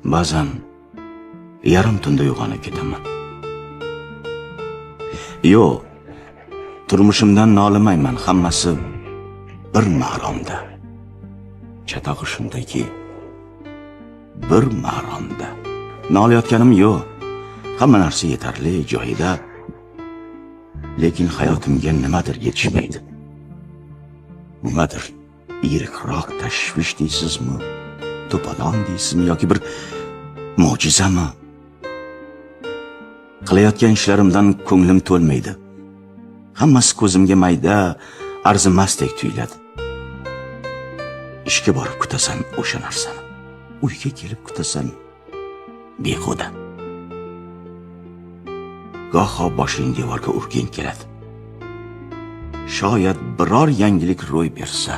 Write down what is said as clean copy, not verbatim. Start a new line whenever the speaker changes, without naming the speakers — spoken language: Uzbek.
Ba'zan yarim tunda uyg'onib ketaman. Yo'q, turmushimdan nolimayman, hammasi bir maromda. Chatog'i shundaki, bir maromda. Nolayotganim yo'q. Hamma narsa yetarli joyida. Lekin hayotimga nimadir yetishmaydi. Nimadir irikroq tashvish deysizmi? To'polon deysizmi yoki bir mo'jizami? Qilayotgan ishlarimdan ko'nglim to'lmaydi. Hammasi ko'zimga mayda, arzimasdek tuyuladi. Ishga borib kutasan o'sha narsani. Uyga kelib kutasan behuda. Goho boshing devorga urging keladi. Shoyat biror yangilik ro'y bersa,